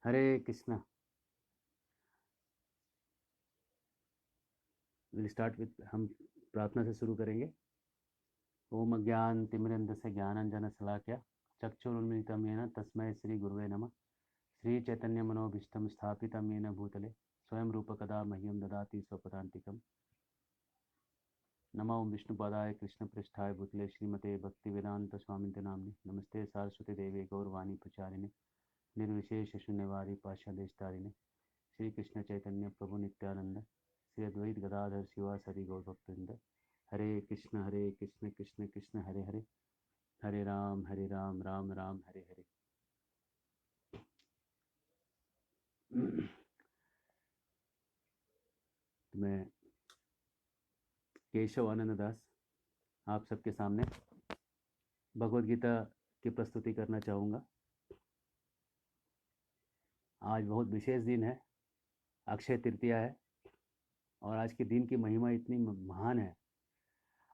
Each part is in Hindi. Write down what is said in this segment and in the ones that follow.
Hare Krishna. Will start with हम प्रार्थना से शुरू करेंगे। ओम अज्ञान तिमिरंधस्य ज्ञानांजन शलाकया चक्षुरुन्मीलितं येन तस्मै श्री गुरुवे नमः। श्री चैतन्य मनोभीष्टं स्थापितं येन भूतले स्वयं रूपकदा मह्यं ददाति स्वपदान्तिकम्। नमो ओम विष्णुपादाय कृष्णपृष्ठाय भूतले श्रीमते भक्तिवेदांत स्वामिन्ते नाम्ने नमस्ते सारस्वती देवी गौरवाणी प्रचारिणे निर्विशेष शून्यवादी पाशादेशतारिणे श्री कृष्ण चैतन्य प्रभु नित्यानंद श्री अद्वैत गदाधर शिवासरि गौरभक्तवृंद। हरे कृष्ण कृष्ण कृष्ण हरे हरे, हरे राम राम राम हरे हरे। मैं केशव आनंद दास आप सबके सामने भगवद गीता की प्रस्तुति करना चाहूँगा। आज बहुत विशेष दिन है, अक्षय तृतीया है और आज के दिन की महिमा इतनी महान है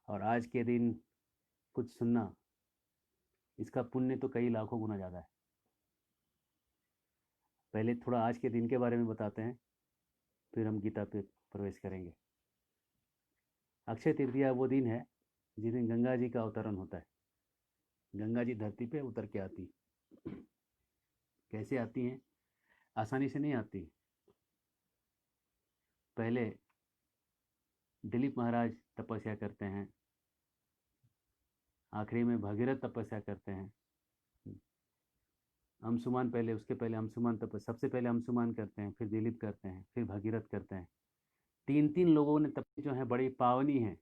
और आज के दिन कुछ सुनना, इसका पुण्य तो कई लाखों गुना ज़्यादा है। पहले थोड़ा आज के दिन के बारे में बताते हैं, फिर हम गीता पे प्रवेश करेंगे। अक्षय तृतीया वो दिन है जिस दिन गंगा जी का अवतरण होता है। गंगा जी धरती पे उतर के आती। कैसे आती हैं? आसानी से नहीं आती। पहले दिलीप महाराज तपस्या करते हैं, आखिरी में भगीरथ तपस्या करते हैं। अंशुमान पहले, उसके पहले अंशुमान तपस्या, सबसे पहले अंशुमान करते हैं, फिर दिलीप करते हैं, फिर भगीरथ करते हैं। तीन लोगों ने तपस्या जो है बड़ी पावनी है।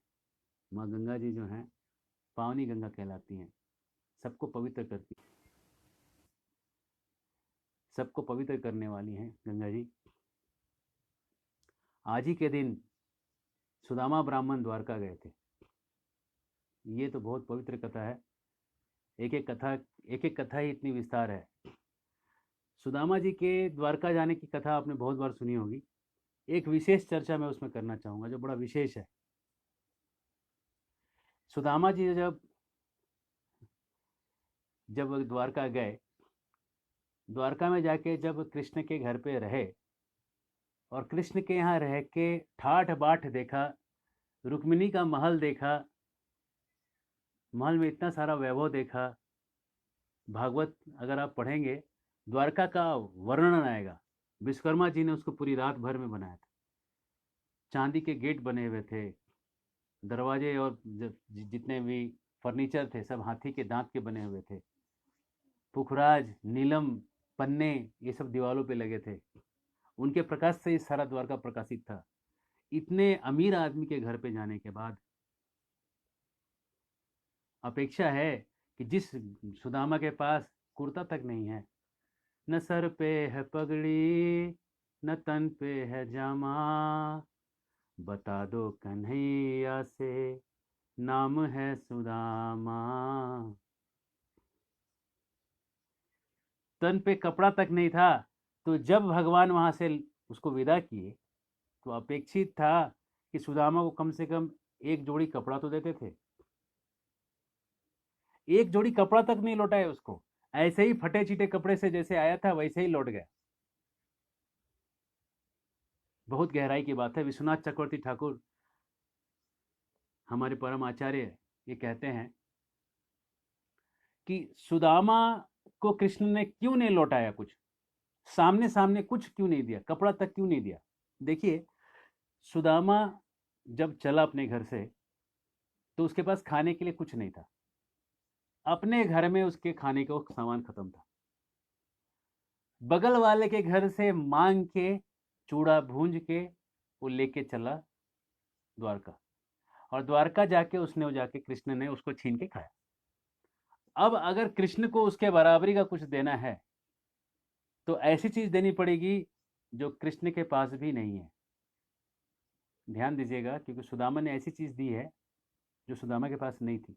माँ गंगा जी जो हैं पावनी गंगा कहलाती हैं, सबको पवित्र करती, सबको पवित्र करने वाली हैं गंगा जी। आज ही के दिन सुदामा ब्राह्मण द्वारका गए थे। ये तो बहुत पवित्र कथा है। एक एक कथा ही इतनी विस्तार है। सुदामा जी के द्वारका जाने की कथा आपने बहुत बार सुनी होगी। एक विशेष चर्चा मैं उसमें करना चाहूँगा जो बड़ा विशेष है। सुदामा जी जब द्वारका गए, द्वारका में जाके जब कृष्ण के घर पे रहे और कृष्ण के यहाँ रह के ठाठ बाट देखा, रुक्मिणी का महल देखा, महल में इतना सारा वैभव देखा। भागवत अगर आप पढ़ेंगे, द्वारका का वर्णन आएगा। विश्वकर्मा जी ने उसको पूरी रात भर में बनाया था। चांदी के गेट बने हुए थे, दरवाजे और जितने भी फर्नीचर थे सब हाथी के दांत के बने हुए थे। पुखराज, नीलम, पन्ने, ये सब दीवारों पे लगे थे। उनके प्रकाश से इस सारा द्वारका प्रकाशित था। इतने अमीर आदमी के घर पे जाने के बाद अपेक्षा है कि जिस सुदामा के पास कुर्ता तक नहीं है, न सर पे है पगड़ी, न तन पे है जामा, बता दो कन्हैया से नाम है सुदामा। तन पे कपड़ा तक नहीं था, तो जब भगवान वहां से उसको विदा किए तो अपेक्षित था कि सुदामा को कम से कम एक जोड़ी कपड़ा तो देते थे। एक जोड़ी कपड़ा तक नहीं लौटाए उसको, ऐसे ही फटे चीटे कपड़े से जैसे आया था वैसे ही लौट गया। बहुत गहराई की बात है। विश्वनाथ चक्रवर्ती ठाकुर हमारे परम आचार्य ये कहते हैं कि सुदामा को कृष्ण ने क्यों नहीं लौटाया, कुछ सामने सामने कुछ क्यों नहीं दिया, कपड़ा तक क्यों नहीं दिया। देखिए, सुदामा जब चला अपने घर से तो उसके पास खाने के लिए कुछ नहीं था। अपने घर में उसके खाने का सामान खत्म था। बगल वाले के घर से मांग के चूड़ा भूंज के वो लेके चला द्वारका, और द्वारका जाके उसने जाके कृष्ण ने उसको छीन के खाया। अब अगर कृष्ण को उसके बराबरी का कुछ देना है तो ऐसी चीज देनी पड़ेगी जो कृष्ण के पास भी नहीं है। ध्यान दीजिएगा, क्योंकि सुदामा ने ऐसी चीज दी है जो सुदामा के पास नहीं थी,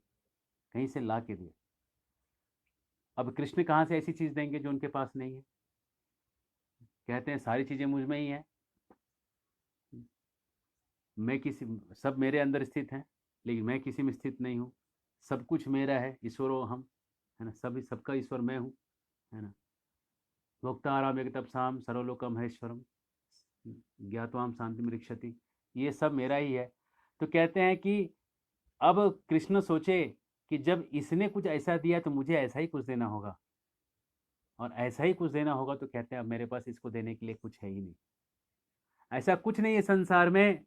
कहीं से ला के दिए। अब कृष्ण कहाँ से ऐसी चीज देंगे जो उनके पास नहीं है। कहते हैं सारी चीजें मुझ में ही है, मैं किसी, सब मेरे अंदर स्थित हैं, लेकिन मैं किसी में स्थित नहीं हूँ। सब कुछ मेरा है, ईश्वरो हम, है ना, सबका ईश्वर मैं हूँ, है ना। भोक्ताराम एकतपसाम सर्वलोकम महेश्वरम ज्ञातवाम शांति रिक्षति, ये सब मेरा ही है। तो कहते हैं कि अब कृष्ण सोचे कि जब इसने कुछ ऐसा दिया तो मुझे ऐसा ही कुछ देना होगा, और ऐसा ही कुछ देना होगा तो कहते हैं अब मेरे पास इसको देने के लिए कुछ है ही नहीं। ऐसा कुछ नहीं है संसार में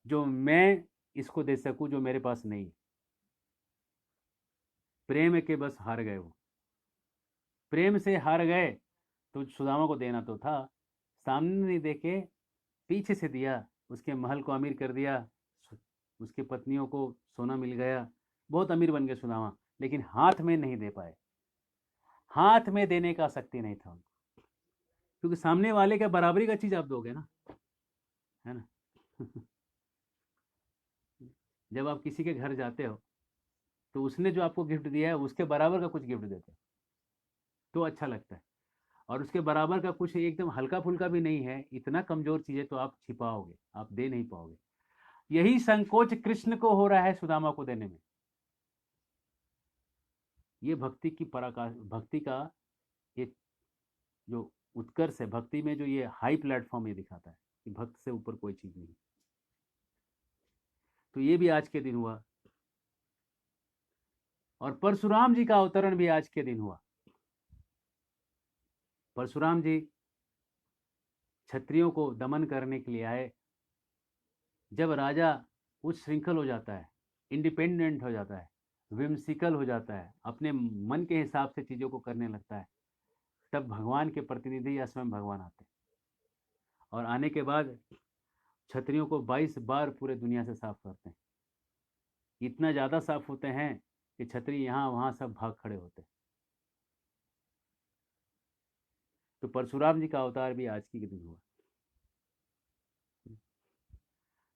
जो मैं इसको दे सकूं जो मेरे पास नहीं है। प्रेम के बस हार गए वो, प्रेम से हार गए। तो सुदामा को देना तो था, सामने नहीं देके पीछे से दिया, उसके महल को अमीर कर दिया, उसकी पत्नियों को सोना मिल गया, बहुत अमीर बन गए सुदामा, लेकिन हाथ में नहीं दे पाए। हाथ में देने का शक्ति नहीं था उनको, क्योंकि सामने वाले के बराबरी का चीज आप दोगे ना, है ना। जब आप किसी के घर जाते हो तो उसने जो आपको गिफ्ट दिया है उसके बराबर का कुछ गिफ्ट देते हो तो अच्छा लगता है, और उसके बराबर का कुछ एकदम हल्का फुल्का भी नहीं है, इतना कमजोर चीज है तो आप छिपाओगे, आप दे नहीं पाओगे। यही संकोच कृष्ण को हो रहा है सुदामा को देने में। ये भक्ति की पराकाष्ठ, भक्ति का ये जो उत्कर्ष है, भक्ति में जो ये हाई प्लेटफॉर्म ये दिखाता है कि भक्त से ऊपर कोई चीज नहीं। तो ये भी आज के दिन हुआ, और परशुराम जी का अवतरण भी आज के दिन हुआ। परशुराम जी क्षत्रियों को दमन करने के लिए आए। जब राजा उच्छृंखल हो जाता है, इंडिपेंडेंट हो जाता है, विम्सिकल हो जाता है, अपने मन के हिसाब से चीज़ों को करने लगता है, तब भगवान के प्रतिनिधि या स्वयं भगवान आते हैं, और आने के बाद क्षत्रियों को 22 बार पूरे दुनिया से साफ करते हैं। इतना ज़्यादा साफ होते हैं कि क्षत्रिय यहाँ वहाँ सब भाग खड़े होते हैं। तो परशुराम जी का अवतार भी आज के दिन हुआ।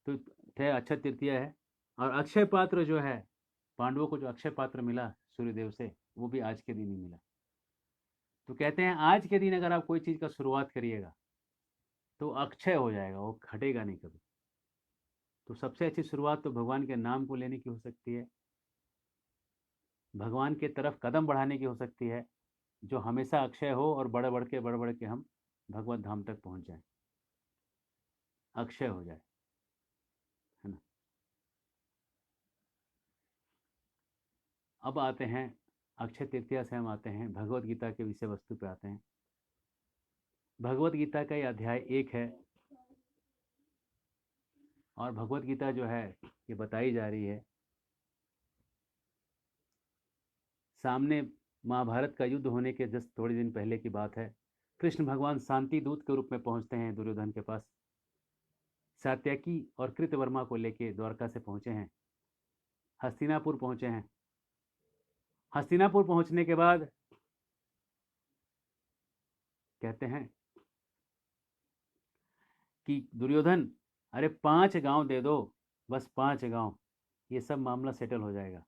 तो अक्षय तृतीया है, और अक्षय पात्र जो है, पांडवों को जो अक्षय पात्र मिला सूर्यदेव से, वो भी आज के दिन ही मिला। तो कहते हैं आज के दिन अगर आप कोई चीज़ का शुरुआत करिएगा तो अक्षय हो जाएगा, वो घटेगा नहीं कभी। तो सबसे अच्छी शुरुआत तो भगवान के नाम को लेने की हो सकती है, भगवान के तरफ कदम बढ़ाने की हो सकती है, जो हमेशा अक्षय हो, और बढ़ बढ़ के हम भगवत धाम तक पहुंच जाएं, अक्षय हो जाए, है ना। अब आते हैं अक्षय तृतीया से, हम आते हैं भगवत गीता के विषय वस्तु पे आते हैं। भगवत गीता का ये अध्याय 1 है, और भगवत गीता जो है ये बताई जा रही है, सामने महाभारत का युद्ध होने के जस्ट थोड़े दिन पहले की बात है। कृष्ण भगवान शांति दूत के रूप में पहुंचते हैं दुर्योधन के पास, सात्यकी और कृतवर्मा को लेके द्वारका से पहुंचे हैं, हस्तिनापुर पहुंचे हैं। हस्तिनापुर पहुंचने के बाद कहते हैं कि दुर्योधन, अरे 5 गांव दे दो, बस 5 गांव, ये सब मामला सेटल हो जाएगा।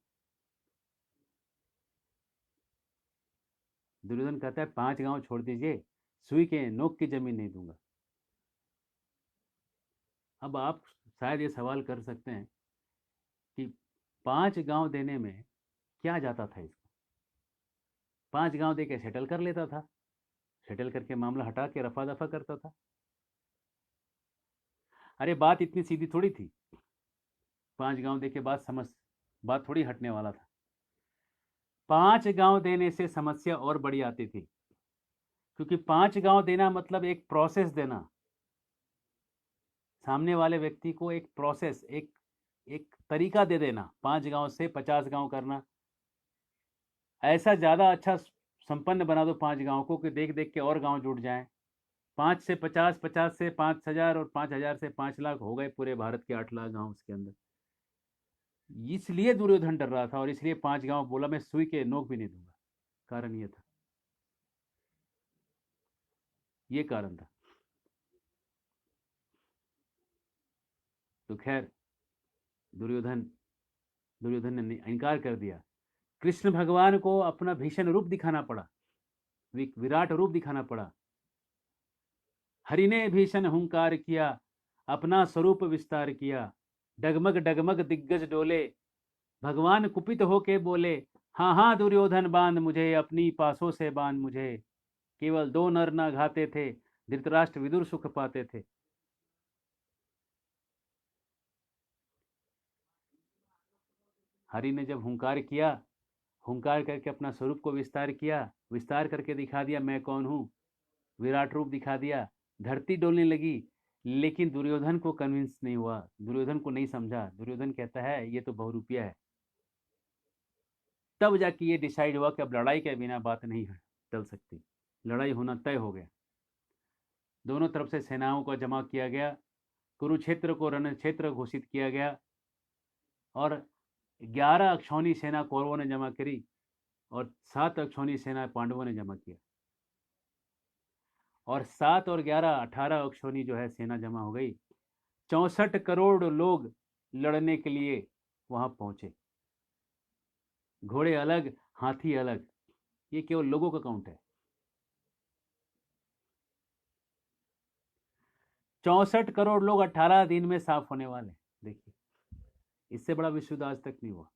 दुर्योधन कहता है 5 गांव छोड़ दीजिए, सुई के नोक की जमीन नहीं दूंगा। अब आप शायद ये सवाल कर सकते हैं कि 5 गांव देने में क्या जाता था इसको, 5 गांव दे के सेटल कर लेता था, सेटल करके मामला हटा के रफा दफा करता था। अरे बात इतनी सीधी थोड़ी थी, 5 गांव दे के बात थोड़ी हटने वाला था। 5 गांव देने से समस्या और बड़ी आती थी, क्योंकि 5 गांव देना मतलब एक प्रोसेस देना, सामने वाले व्यक्ति को एक प्रोसेस, एक तरीका दे देना। 5 गांव से 50 गांव करना, ऐसा ज़्यादा अच्छा संपन्न बना दो 5 गांव को कि देख देख के और गांव जुड़ जाएं। 5 से 50, 50 से 5,000, और 5,000 से 5 लाख हो गए पूरे भारत के 8 लाख गांव उसके अंदर। इसलिए दुर्योधन डर रहा था, और इसलिए 5 गांव बोला, मैं सुई के नोक भी नहीं दूंगा। कारण ये था, ये कारण था। तो खैर दुर्योधन ने इनकार कर दिया। कृष्ण भगवान को अपना भीषण रूप दिखाना पड़ा, विराट रूप दिखाना पड़ा। हरि ने भीषण हुंकार किया, अपना स्वरूप विस्तार किया, डगमग डगमग दिग्गज डोले, भगवान कुपित होके बोले, हाँ हाँ दुर्योधन बांध मुझे, अपनी पासों से बांध मुझे, केवल 2 नर न घाते थे, धृतराष्ट्र विदुर सुख पाते थे। हरि ने जब हुंकार किया, हुंकार करके अपना स्वरूप को विस्तार किया, विस्तार करके दिखा दिया मैं कौन हूं, विराट रूप दिखा दिया, धरती डोलने लगी। लेकिन दुर्योधन को कन्विंस नहीं हुआ, दुर्योधन को नहीं समझा। दुर्योधन कहता है ये तो बहुरूपिया है। तब जाके ये डिसाइड हुआ कि अब लड़ाई के बिना बात नहीं चल सकती, लड़ाई होना तय हो गया। दोनों तरफ से सेनाओं को जमा किया गया, कुरुक्षेत्र को रण क्षेत्र घोषित किया गया और 11 अक्षौणी सेना कौरवों ने जमा करी और 7 अक्षौणी सेना पांडवों ने जमा किया। और 7 और 11 18 अक्षौणी जो है सेना जमा हो गई। 64 करोड़ लोग लड़ने के लिए वहां पहुंचे। घोड़े अलग, हाथी अलग। ये केवल लोगों का काउंट है। 64 करोड़ लोग 18 दिन में साफ होने वाले। देखिए, इससे बड़ा विश्व युद्ध आज तक नहीं हुआ।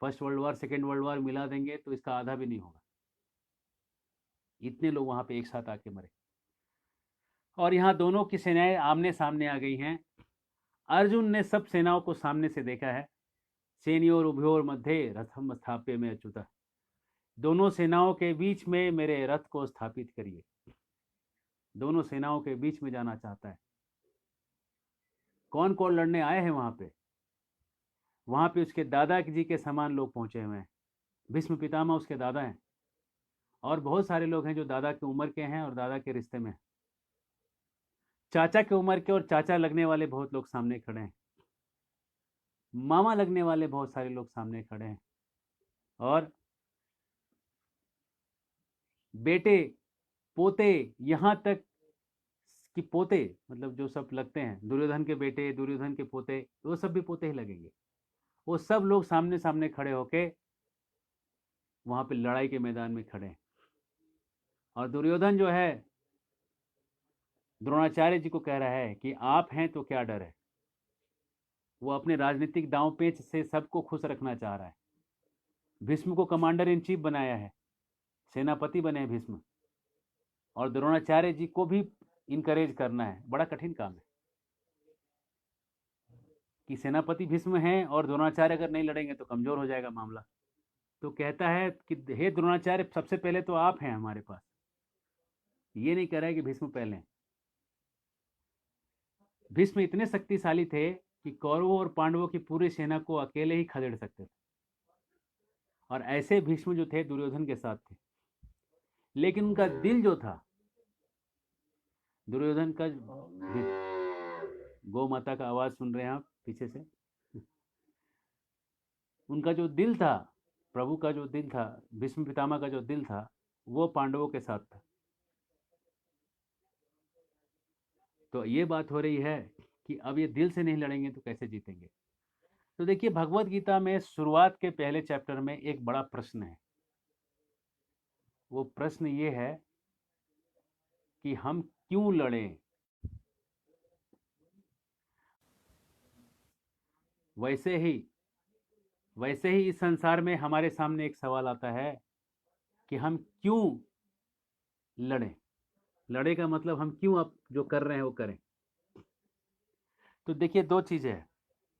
First world war, second world war मिला देंगे तो इसका आधा भी नहीं होगा। इतने लोग वहां पे एक साथ आके मरे। और यहाँ दोनों की सेनाएं आमने सामने आ गई हैं। अर्जुन ने सब सेनाओं को सामने से देखा है। सेनयोर उभयोर मध्य रथम स्थाप्य में अच्युता, दोनों सेनाओं के बीच में मेरे रथ को स्थापित करिए। दोनों सेनाओं के बीच में जाना चाहता है। कौन कौन लड़ने आए हैं वहां पे? वहां पे उसके दादा जी के समान लोग पहुंचे हुए हैं। भीष्म पितामह उसके दादा हैं और बहुत सारे लोग हैं जो दादा की उम्र के हैं और दादा के रिश्ते में। चाचा की उम्र के और चाचा लगने वाले बहुत लोग सामने खड़े हैं। मामा लगने वाले बहुत सारे लोग सामने खड़े हैं। और बेटे, पोते, यहां तक कि पोते मतलब जो सब लगते हैं, दुर्योधन के बेटे, दुर्योधन के पोते, वो सब भी पोते ही लगेंगे। वो सब लोग सामने सामने खड़े होके वहां पे लड़ाई के मैदान में खड़े हैं। और दुर्योधन जो है द्रोणाचार्य जी को कह रहा है कि आप हैं तो क्या डर है। वो अपने राजनीतिक दांव पेच से सबको खुश रखना चाह रहा है। भीष्म को कमांडर इन चीफ बनाया है, सेनापति बने हैं भीष्म, और द्रोणाचार्य जी को भी इनकरेज करना है। बड़ा कठिन काम है कि सेनापति भीष्म हैं और द्रोणाचार्य अगर नहीं लड़ेंगे तो कमजोर हो जाएगा मामला। तो कहता है कि हे द्रोणाचार्य, सबसे पहले तो आप हैं हमारे पास। ये नहीं कह रहा है कि भीष्म पहले हैं। भीष्म इतने शक्तिशाली थे कि कौरवों और पांडवों की पूरी सेना को अकेले ही खदेड़ सकते थे। और ऐसे भीष्म जो थे दुर्योधन के साथ थे। लेकिन उनका दिल जो था, दुर्योधन का, गौ माता का आवाज सुन रहे हैं आप पीछे से, उनका जो दिल था, प्रभु का जो दिल था, भीष्म पितामह का जो दिल था, वो पांडवों के साथ था। तो ये बात हो रही है कि अब ये दिल से नहीं लड़ेंगे तो कैसे जीतेंगे। तो देखिए, भगवत गीता में शुरुआत के पहले चैप्टर में एक बड़ा प्रश्न है। वो प्रश्न ये है कि हम क्यों लड़ें। वैसे ही इस संसार में हमारे सामने एक सवाल आता है कि हम क्यों लड़ें। लड़े का मतलब हम क्यों अब जो कर रहे हैं वो करें। तो देखिए, दो चीजें है।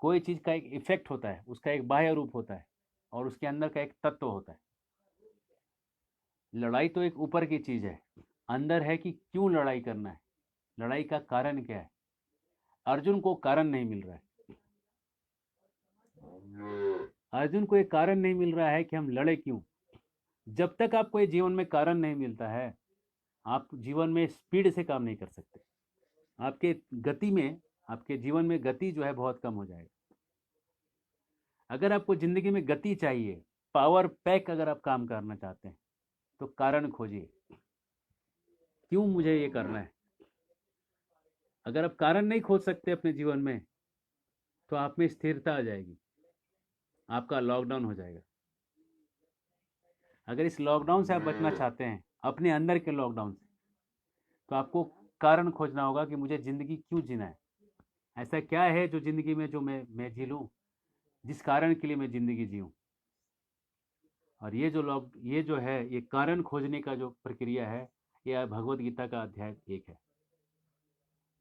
कोई चीज का एक इफेक्ट होता है, उसका एक बाह्य रूप होता है, और उसके अंदर का एक तत्व होता है। लड़ाई तो एक ऊपर की चीज है, अंदर है कि क्यों लड़ाई करना है, लड़ाई का कारण क्या है। अर्जुन को कारण नहीं मिल रहा है। अर्जुन को एक कारण नहीं मिल रहा है कि हम लड़े क्यों। जब तक आपको ये जीवन में कारण नहीं मिलता है, आप जीवन में स्पीड से काम नहीं कर सकते। आपके गति में, आपके जीवन में गति जो है बहुत कम हो जाएगा। अगर आपको जिंदगी में गति चाहिए, पावर पैक अगर आप काम करना चाहते हैं, तो कारण खोजिए, क्यों मुझे ये करना है। अगर आप कारण नहीं खोज सकते अपने जीवन में, तो आप में स्थिरता आ जाएगी, आपका लॉकडाउन हो जाएगा। अगर इस लॉकडाउन से आप बचना चाहते हैं, अपने अंदर के लॉकडाउन से, तो आपको कारण खोजना होगा कि मुझे जिंदगी क्यों जीना है। ऐसा क्या है जो जिंदगी में जो मैं जी लूं, जिस कारण के लिए मैं जिंदगी जीऊं। और ये जो है ये कारण खोजने का जो प्रक्रिया है, यह भगवत गीता का अध्याय 1 है,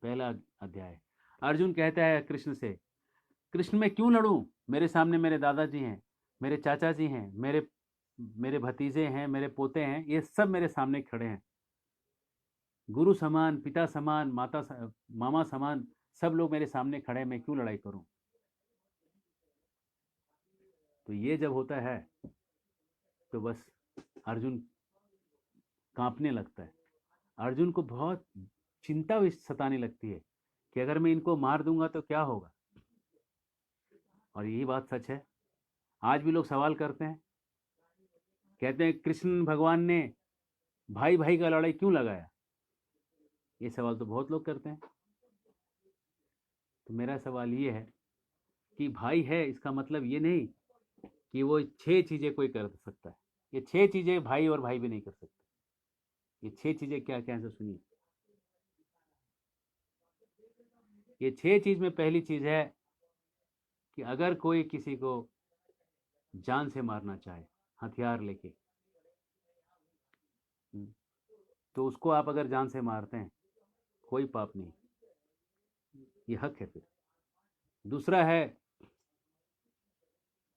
पहला अध्याय। अर्जुन कहता है कृष्ण से, कृष्ण मैं क्यों लड़ूं, मेरे सामने मेरे दादाजी हैं, मेरे चाचा जी हैं, मेरे मेरे भतीजे हैं, मेरे पोते हैं, ये सब मेरे सामने खड़े हैं, गुरु समान, पिता समान, मामा समान, सब लोग मेरे सामने खड़े हैं, मैं क्यों लड़ाई करूं। तो ये जब होता है तो बस अर्जुन कांपने लगता है। अर्जुन को बहुत चिंता भी सताने लगती है कि अगर मैं इनको मार दूंगा तो क्या होगा। और यही बात सच है, आज भी लोग सवाल करते हैं, कहते हैं कृष्ण भगवान ने भाई भाई का लड़ाई क्यों लगाया। ये सवाल तो बहुत लोग करते हैं। तो मेरा सवाल ये है कि भाई है इसका मतलब ये नहीं कि वो 6 चीजें कोई कर सकता है। ये 6 चीजें भाई और भाई भी नहीं कर सकते। ये 6 चीजें क्या क्या है सुनिए। ये 6 चीज में पहली चीज है कि अगर कोई किसी को जान से मारना चाहे हथियार लेके, तो उसको आप अगर जान से मारते हैं कोई पाप नहीं, ये हक है। फिर दूसरा है,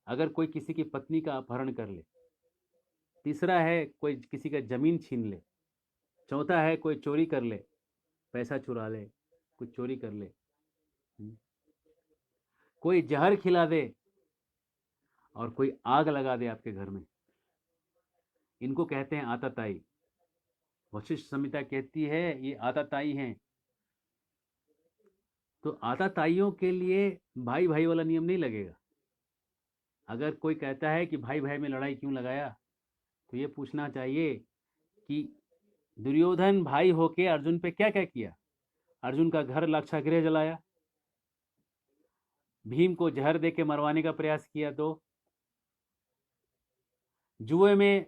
अगर कोई किसी की पत्नी का अपहरण कर ले। तीसरा है, कोई किसी का जमीन छीन ले। चौथा है, कोई चोरी कर ले, पैसा चुरा ले, कुछ चोरी कर ले, कोई जहर खिला दे, और कोई आग लगा दे आपके घर में। इनको कहते हैं आतताई। वशिष्ठ संहिता कहती है ये आतताई हैं। तो आतताइयों के लिए भाई भाई वाला नियम नहीं लगेगा। अगर कोई कहता है कि भाई भाई में लड़ाई क्यों लगाया, तो ये पूछना चाहिए कि दुर्योधन भाई होके अर्जुन पे क्या क्या किया। अर्जुन का घर लाक्षागृह जलाया, भीम को जहर दे के मरवाने का प्रयास किया, तो जुए में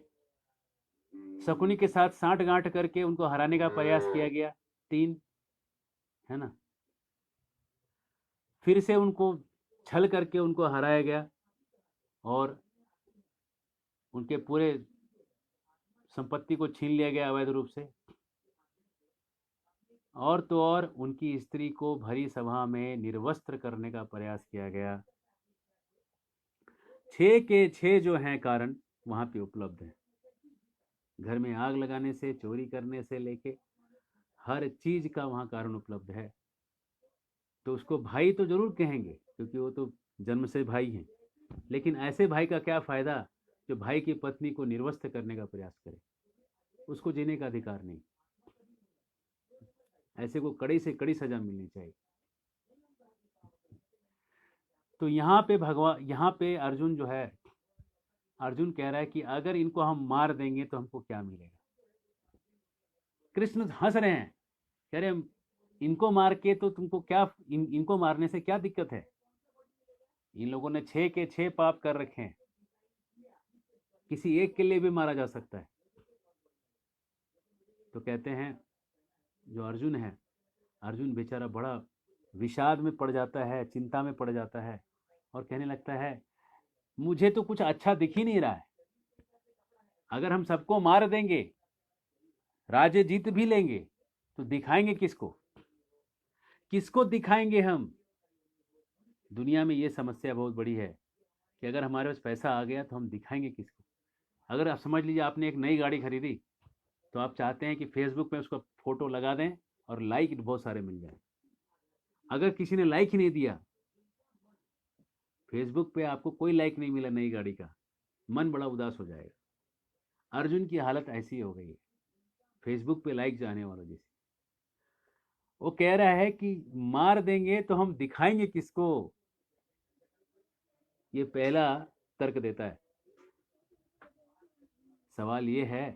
शकुनी के साथ साठ गांठ करके उनको हराने का प्रयास किया गया, 3, है ना। फिर से उनको छल करके उनको हराया गया और उनके पूरे संपत्ति को छीन लिया गया अवैध रूप से। और तो और उनकी स्त्री को भरी सभा में निर्वस्त्र करने का प्रयास किया गया। 6 के 6 जो हैं कारण वहां पे उपलब्ध है। घर में आग लगाने से, चोरी करने से लेके हर चीज का वहां कारण उपलब्ध है। तो उसको भाई तो जरूर कहेंगे क्योंकि वो तो जन्म से भाई हैं, लेकिन ऐसे भाई का क्या फायदा जो भाई की पत्नी को निर्वस्त्र करने का प्रयास करे। उसको जीने का अधिकार नहीं। ऐसे को कड़ी से कड़ी सजा मिलनी चाहिए। तो यहाँ पे अर्जुन जो है, अर्जुन कह रहा है कि अगर इनको हम मार देंगे तो हमको क्या मिलेगा। कृष्ण हंस रहे हैं, कह रहे इनको मार के तो तुमको क्या, इनको मारने से क्या दिक्कत है। इन लोगों ने 6 के 6 पाप कर रखे हैं, किसी एक के लिए भी मारा जा सकता है। तो कहते हैं जो अर्जुन है, अर्जुन बेचारा बड़ा विषाद में पड़ जाता है, चिंता में पड़ जाता है और कहने लगता है मुझे तो कुछ अच्छा दिख ही नहीं रहा है। अगर हम सबको मार देंगे, राज्य जीत भी लेंगे, तो दिखाएंगे किसको, किसको दिखाएंगे हम। दुनिया में ये समस्या बहुत बड़ी है कि अगर हमारे पास पैसा आ गया तो हम दिखाएंगे किसको। अगर आप समझ लीजिए आपने एक नई गाड़ी खरीदी, तो आप चाहते हैं कि फेसबुक पे उसका फोटो लगा दें और लाइक बहुत सारे मिल जाए। अगर किसी ने लाइक ही नहीं दिया, फेसबुक पे आपको कोई लाइक नहीं मिला नई गाड़ी का, मन बड़ा उदास हो जाएगा। अर्जुन की हालत ऐसी हो गई है, फेसबुक पे लाइक जाने वालों जैसी। वो कह रहा है कि मार देंगे तो हम दिखाएंगे किसको। ये पहला तर्क देता है। सवाल ये है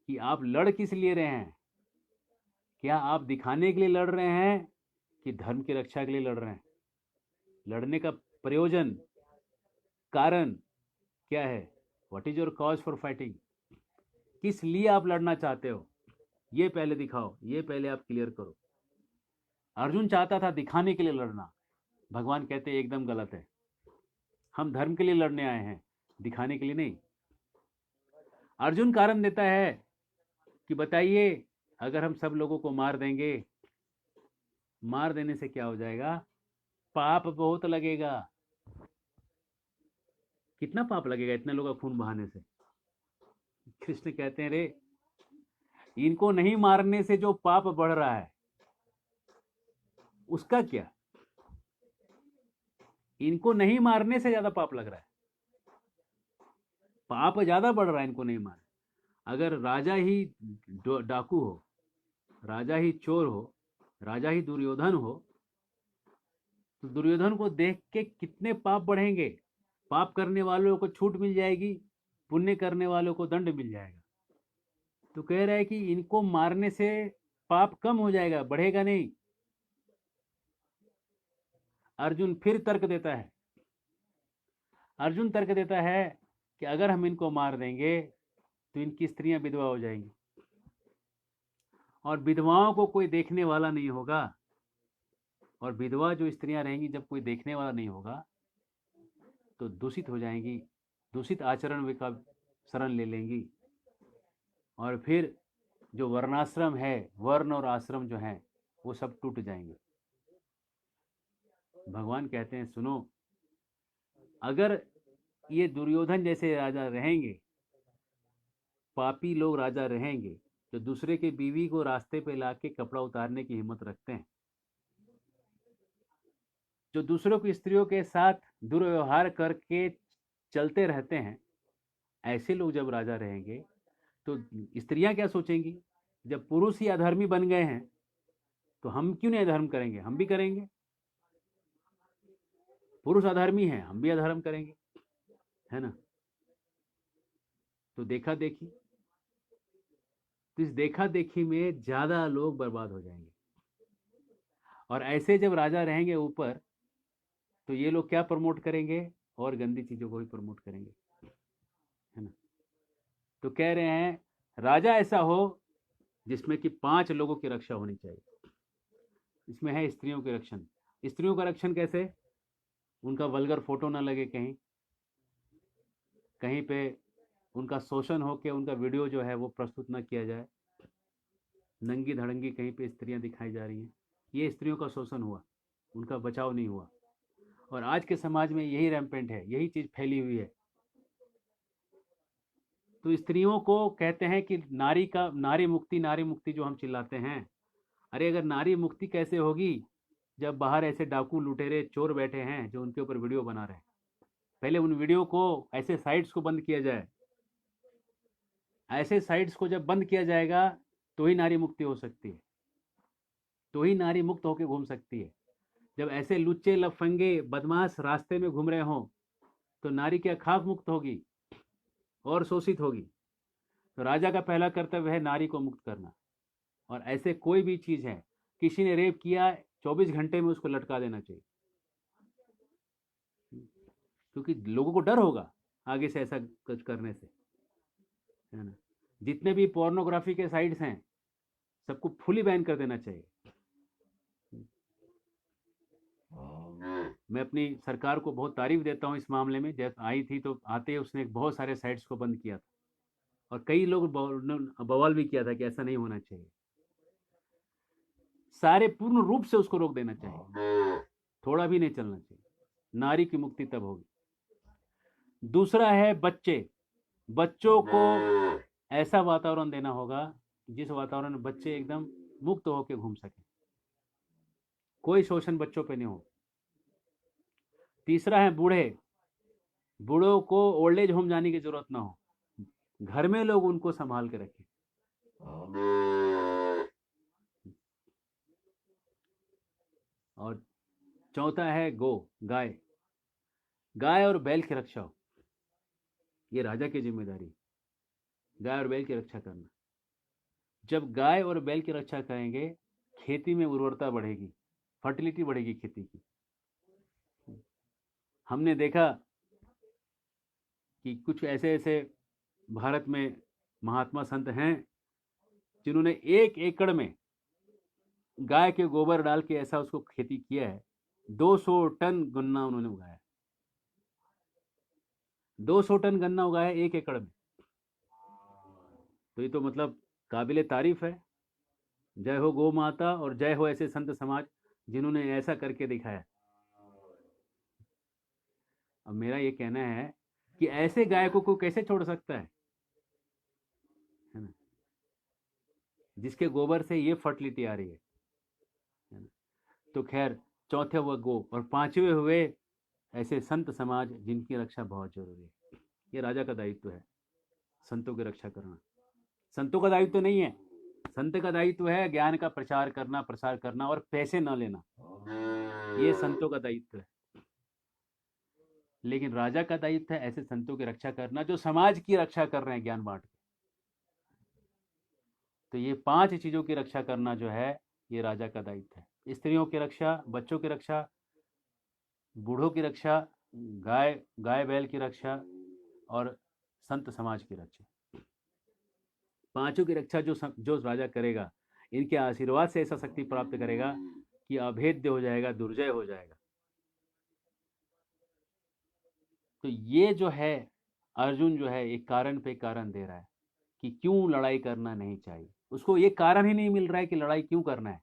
कि आप लड़ किस लिए रहे हैं। क्या आप दिखाने के लिए लड़ रहे हैं कि धर्म की रक्षा के लिए लड़ रहे हैं। लड़ने का प्रयोजन, कारण क्या है। What is your cause for fighting. किस लिए आप लड़ना चाहते हो, ये पहले दिखाओ, ये पहले आप क्लियर करो। अर्जुन चाहता था दिखाने के लिए लड़ना, भगवान कहते एकदम गलत है। हम धर्म के लिए लड़ने आए हैं, दिखाने के लिए नहीं। अर्जुन कारण देता है कि बताइए, अगर हम सब लोगों को मार देंगे, मार देने से क्या हो जाएगा? पाप बहुत लगेगा। कितना पाप लगेगा इतने लोगों का खून बहाने से? कृष्ण कहते हैं, रे इनको नहीं मारने से जो पाप बढ़ रहा है उसका क्या? इनको नहीं मारने से ज्यादा पाप लग रहा है, पाप ज्यादा बढ़ रहा है इनको नहीं मार। अगर राजा ही डाकू हो, राजा ही चोर हो, राजा ही दुर्योधन हो, तो दुर्योधन को देख के कितने पाप बढ़ेंगे। पाप करने वालों को छूट मिल जाएगी, पुण्य करने वालों को दंड मिल जाएगा। तो कह रहा है कि इनको मारने से पाप कम हो जाएगा, बढ़ेगा नहीं। अर्जुन फिर तर्क देता है, अर्जुन तर्क देता है कि अगर हम इनको मार देंगे तो इनकी स्त्रियां विधवा हो जाएंगी, और विधवाओं को कोई देखने वाला नहीं होगा, और विधवा जो स्त्रियां रहेंगी जब कोई देखने वाला नहीं होगा तो दूषित हो जाएंगी, दूषित आचरण का शरण ले लेंगी, और फिर जो वर्णाश्रम है, वर्ण और आश्रम जो है वो सब टूट जाएंगे। भगवान कहते हैं, सुनो, अगर ये दुर्योधन जैसे राजा रहेंगे, पापी लोग राजा रहेंगे, जो दूसरे के बीवी को रास्ते पे लाके कपड़ा उतारने की हिम्मत रखते हैं, जो दूसरों की स्त्रियों के साथ दुर्व्यवहार करके चलते रहते हैं, ऐसे लोग जब राजा रहेंगे तो स्त्रियां क्या सोचेंगी? जब पुरुष ही अधर्मी बन गए हैं तो हम क्यों नहीं अधर्म करेंगे? हम भी करेंगे। पुरुष अधर्मी है, हम भी अधर्म करेंगे, है ना? तो देखा देखी, तो इस देखा देखी में ज्यादा लोग बर्बाद हो जाएंगे। और ऐसे जब राजा रहेंगे ऊपर, तो ये लोग क्या प्रमोट करेंगे? और गंदी चीजों को भी प्रमोट करेंगे, है ना? तो कह रहे हैं, राजा ऐसा हो जिसमें कि 5 लोगों की रक्षा होनी चाहिए। इसमें है स्त्रियों के रक्षण। स्त्रियों का रक्षण कैसे? उनका वल्गर फोटो ना लगे कहीं, कहीं पे उनका शोषण हो के उनका वीडियो जो है वो प्रस्तुत ना किया जाए, नंगी धड़ंगी कहीं पे स्त्रियां दिखाई जा रही हैं, ये स्त्रियों का शोषण हुआ, उनका बचाव नहीं हुआ। और आज के समाज में यही रैम्पेंट है, यही चीज फैली हुई है। तो स्त्रियों को कहते हैं कि नारी मुक्ति जो हम चिल्लाते हैं, अरे अगर नारी मुक्ति कैसे होगी जब बाहर ऐसे डाकू लुटेरे चोर बैठे हैं जो उनके ऊपर वीडियो बना रहे हैं? पहले उन वीडियो को, ऐसे साइट्स को बंद किया जाए। ऐसे साइट्स को जब बंद किया जाएगा तो ही नारी मुक्ति हो सकती है, तो ही नारी मुक्त होकर घूम सकती है। जब ऐसे लुच्चे लफंगे बदमाश रास्ते में घूम रहे हों तो नारी क्या खाक मुक्त होगी और शोषित होगी? तो राजा का पहला कर्तव्य है नारी को मुक्त करना। और ऐसे कोई भी चीज है, किसी ने रेप किया, 24 घंटे में उसको लटका देना चाहिए, क्योंकि लोगों को डर होगा आगे से ऐसा कुछ करने से, है ना? जितने भी पोर्नोग्राफी के साइट्स हैं सबको फुली बैन कर देना चाहिए। मैं अपनी सरकार को बहुत तारीफ देता हूं इस मामले में। जब आई थी तो आते ही उसने बहुत सारे साइट्स को बंद किया था, और कई लोग बवाल भी किया था कि ऐसा नहीं होना चाहिए। सारे पूर्ण रूप से उसको रोक देना चाहिए, थोड़ा भी नहीं चलना चाहिए। नारी की मुक्ति तब होगी। दूसरा है बच्चे। बच्चों को ऐसा वातावरण देना होगा जिस वातावरण में बच्चे एकदम मुक्त होकर घूम सके, कोई शोषण बच्चों पे नहीं हो। तीसरा है बूढ़े। बूढ़ों को ओल्ड एज होम जाने की जरूरत ना हो, घर में लोग उनको संभाल के रखें। और चौथा है गाय। गाय और बैल की रक्षा हो, ये राजा की जिम्मेदारी, गाय और बैल की रक्षा करना। जब गाय और बैल की रक्षा करेंगे, खेती में उर्वरता बढ़ेगी, फर्टिलिटी बढ़ेगी खेती की। हमने देखा कि कुछ ऐसे ऐसे भारत में महात्मा संत हैं जिन्होंने 1 एकड़ में गाय के गोबर डाल के ऐसा उसको खेती किया है, 200 टन गन्ना उन्होंने उगाया। 200 टन गन्ना उगाया 1 एकड़ में। तो ये तो मतलब काबिले तारीफ है। जय हो गौ माता और जय हो ऐसे संत समाज जिन्होंने ऐसा करके दिखाया। अब मेरा ये कहना है कि ऐसे गायकों को कैसे छोड़ सकता है ना, जिसके गोबर से ये फर्टिलिटी आ रही है ना। तो खैर, चौथे हुआ गो, और पांचवे हुए ऐसे संत समाज जिनकी रक्षा बहुत जरूरी है। ये राजा का दायित्व है, संतों की रक्षा करना। संतों का दायित्व नहीं है, संत का दायित्व है ज्ञान का प्रचार करना, प्रसार करना और पैसे न लेना, ये संतों का दायित्व है। लेकिन राजा का दायित्व है ऐसे संतों की रक्षा करना जो समाज की रक्षा कर रहे हैं ज्ञान बांट के। तो ये 5 चीजों की रक्षा करना जो है, ये राजा का दायित्व है। स्त्रियों की रक्षा, बच्चों की रक्षा, बूढ़ों की रक्षा, गाय गाय बैल की रक्षा और संत समाज की रक्षा। पांचों की रक्षा जो राजा करेगा, इनके आशीर्वाद से ऐसा शक्ति प्राप्त करेगा कि अभेद्य हो जाएगा, दुर्जय हो जाएगा। तो ये जो है, अर्जुन जो है एक कारण पे कारण दे रहा है कि क्यों लड़ाई करना नहीं चाहिए। उसको ये कारण ही नहीं मिल रहा है कि लड़ाई क्यों करना है।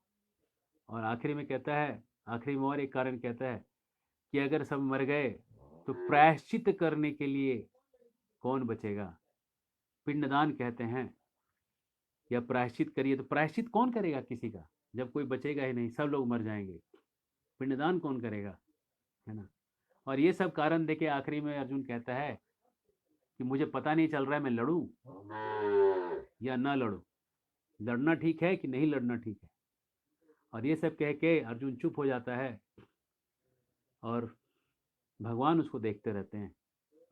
और आखिरी में कहता है, आखिरी में और एक कारण कहता है कि अगर सब मर गए तो प्रायश्चित करने के लिए कौन बचेगा। पिंडदान कहते हैं, या प्रायश्चित करिए, तो प्रायश्चित कौन करेगा किसी का, जब कोई बचेगा ही नहीं, सब लोग मर जाएंगे, पिंडदान कौन करेगा, है ना। और ये सब कारण देके आखिरी में अर्जुन कहता है कि मुझे पता नहीं चल रहा है मैं लड़ूं या ना लड़ूं, लड़ना ठीक है कि नहीं लड़ना ठीक है। और ये सब कह के अर्जुन चुप हो जाता है और भगवान उसको देखते रहते हैं।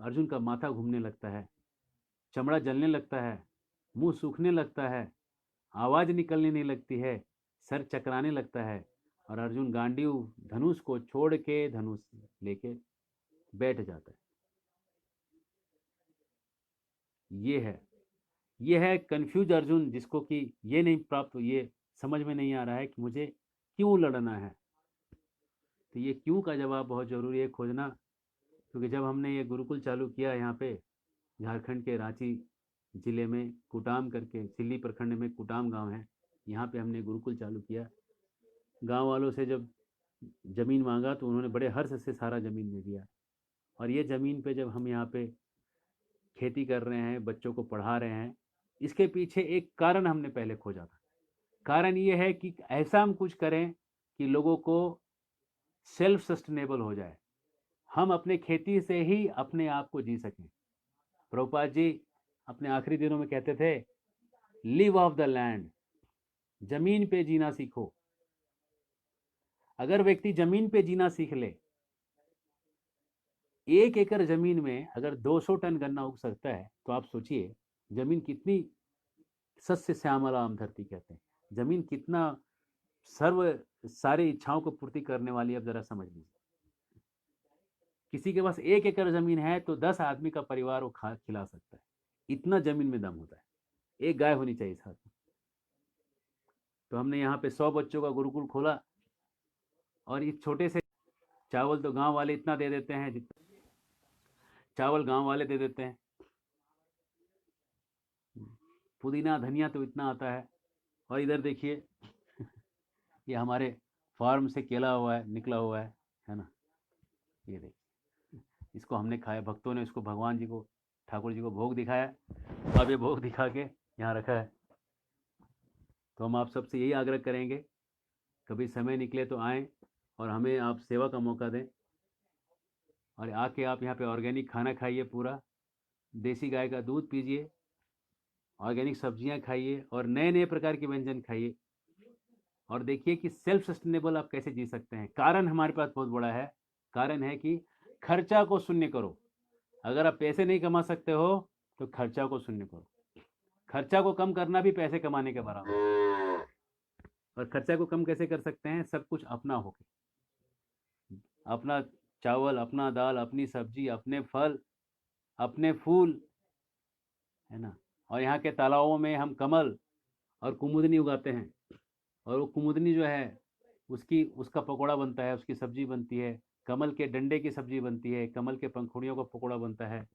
अर्जुन का माथा घूमने लगता है, चमड़ा जलने लगता है, मुंह सूखने लगता है, आवाज निकलने नहीं लगती है, सर चकराने लगता है, और अर्जुन गांडीव धनुष को छोड़ के धनुष लेके बैठ जाता है। ये है कंफ्यूज अर्जुन, जिसको कि ये नहीं प्राप्त, ये समझ में नहीं आ रहा है कि मुझे क्यों लड़ना है। तो ये क्यों का जवाब बहुत ज़रूरी है खोजना। क्योंकि जब हमने ये गुरुकुल चालू किया यहाँ पे झारखंड के रांची ज़िले में कुटाम करके, सिल्ली प्रखंड में कुटाम गांव है, यहाँ पे हमने गुरुकुल चालू किया। गांव वालों से जब ज़मीन मांगा तो उन्होंने बड़े हर्ष से सारा ज़मीन दे दिया। और ये ज़मीन पे जब हम यहाँ पे खेती कर रहे हैं, बच्चों को पढ़ा रहे हैं, इसके पीछे एक कारण हमने पहले खोजा था। कारण ये है कि ऐसा हम कुछ करें कि लोगों को सेल्फ सस्टेनेबल हो जाए, हम अपने खेती से ही अपने आप को जी सकें। प्रभुपाद जी अपने आखिरी दिनों में कहते थे, लिव ऑफ द लैंड, जमीन पे जीना सीखो। अगर व्यक्ति जमीन पे जीना सीख ले, 1 एकड़ जमीन में अगर 200 टन गन्ना उग सकता है, तो आप सोचिए जमीन कितनी सस्य श्यामलाम धरती कहते हैं, जमीन कितना सर्व सारी इच्छाओं को पूर्ति करने वाली। अब जरा समझ लीजिए, किसी के पास 1 एकड़ जमीन है तो 10 आदमी का परिवार वो खिला सकता है, इतना जमीन में दम होता है। एक गाय होनी चाहिए साथ में। तो हमने यहाँ पे 100 बच्चों का गुरुकुल खोला, और इस छोटे से चावल तो गांव वाले इतना दे देते हैं, चावल गांव वाले दे देते हैं, पुदीना धनिया तो इतना आता है। और इधर देखिए ये हमारे फार्म से केला हुआ है, निकला हुआ है ना। ये देखिए, इसको हमने खाया, भक्तों ने इसको भगवान जी को, ठाकुर जी को भोग दिखाया। अब ये भोग दिखा के यहाँ रखा है। तो हम आप सबसे यही आग्रह करेंगे, कभी समय निकले तो आएँ और हमें आप सेवा का मौका दें, और आके आप यहाँ पे ऑर्गेनिक खाना खाइए, पूरा देसी गाय का दूध पीजिए, ऑर्गेनिक सब्जियाँ खाइए और नए नए प्रकार के व्यंजन खाइए, और देखिए कि सेल्फ सस्टेनेबल आप कैसे जी सकते हैं। कारण हमारे पास बहुत बड़ा है, कारण है कि खर्चा को शून्य करो। अगर आप पैसे नहीं कमा सकते हो तो खर्चा को शून्य करो। खर्चा को कम करना भी पैसे कमाने के बराबर है। और खर्चा को कम कैसे कर सकते हैं? सब कुछ अपना होके, अपना चावल, अपना दाल, अपनी सब्जी, अपने फल, अपने फूल, है ना। और यहाँ के तालाबों में हम कमल और कुमुदनी उगाते हैं, और वो कुमुदनी जो है उसका पकौड़ा बनता है, उसकी सब्जी बनती है। कमल के डंडे की सब्जी बनती है, कमल के पंखुड़ियों का पकौड़ा बनता है।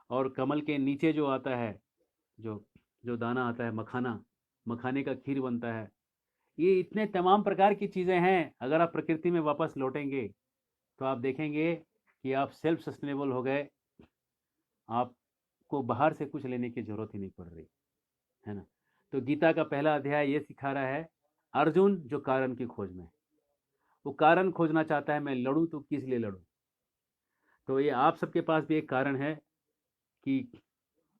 और कमल के नीचे जो आता है, जो जो दाना आता है, मखाना, मखाने का खीर बनता है। ये इतने तमाम प्रकार की चीज़ें हैं, अगर आप प्रकृति में वापस लौटेंगे तो आप देखेंगे कि आप सेल्फ सस्टेनेबल हो गए। आपको बाहर से कुछ लेने की ज़रूरत ही नहीं पड़ रही, है ना? तो गीता का पहला अध्याय ये सिखा रहा है, अर्जुन जो कारण की खोज में है, वो कारण खोजना चाहता है, मैं लड़ूं तो किस लिए लड़ूं। तो ये आप सबके पास भी एक कारण है कि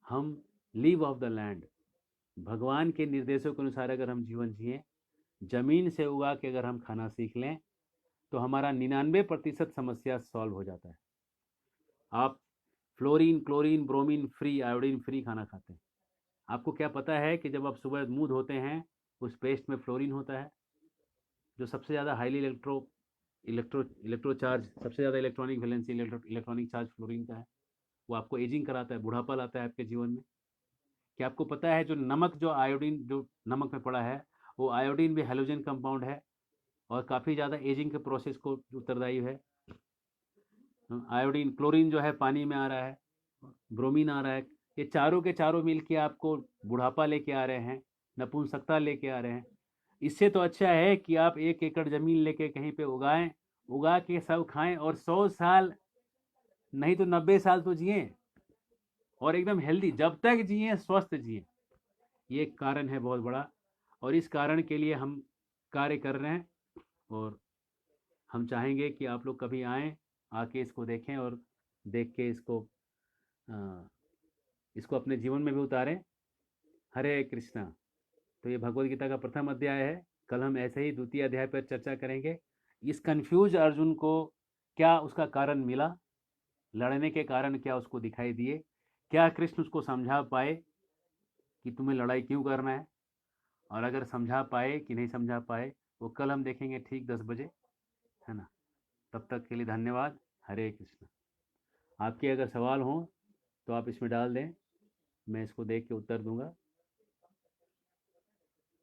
हम लिव ऑफ द लैंड, भगवान के निर्देशों के अनुसार अगर हम जीवन जिए, जमीन से उगा के अगर हम खाना सीख लें तो हमारा 99% समस्या सॉल्व हो जाता है। आप fluorine, chlorine, bromine free, iodine free खाना खाते हैं। आपको क्या पता है कि जब आप सुबह मुंह धोते हैं, उस पेस्ट में फ्लोरीन होता है, जो सबसे ज़्यादा हाईली इलेक्ट्रो चार्ज, सबसे ज़्यादा electronic valency electronic charge fluorine का है। वो आपको एजिंग कराता है, बुढ़ापा लाता है आपके जीवन में। क्या आपको पता है जो नमक, जो आयोडीन जो नमक में पड़ा है, वो आयोडीन भी हेलोजन कंपाउंड है और काफ़ी ज़्यादा एजिंग के प्रोसेस को उत्तरदायी है। आयोडीन, क्लोरीन जो है पानी में आ रहा है, ब्रोमीन आ रहा है, ये चारों के चारों मिल के आपको बुढ़ापा लेके आ रहे हैं, नपुंसकता लेके आ रहे हैं। इससे तो अच्छा है कि आप 1 एकड़ ज़मीन लेके कहीं पे उगाएं, उगा के सब खाएं और 100 साल नहीं तो 90 साल तो जिए, और एकदम हेल्दी, जब तक जिए स्वस्थ जिए। ये एक कारण है बहुत बड़ा, और इस कारण के लिए हम कार्य कर रहे हैं। और हम चाहेंगे कि आप लोग कभी आएँ, आके इसको देखें और देख के इसको अपने जीवन में भी उतारें। हरे कृष्णा। तो ये भगवद गीता का प्रथम अध्याय है। कल हम ऐसे ही द्वितीय अध्याय पर चर्चा करेंगे। इस कन्फ्यूज अर्जुन को क्या उसका कारण मिला, लड़ने के कारण क्या उसको दिखाई दिए, क्या कृष्ण उसको समझा पाए कि तुम्हें लड़ाई क्यों करना है, और अगर समझा पाए कि नहीं समझा पाए, वो कल हम देखेंगे ठीक 10 बजे, है ना? तब तक के लिए धन्यवाद। हरे कृष्ण। आपके अगर सवाल हों तो आप इसमें डाल दें, मैं इसको देख के उत्तर दूंगा।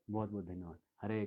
बहुत बहुत धन्यवाद। हरे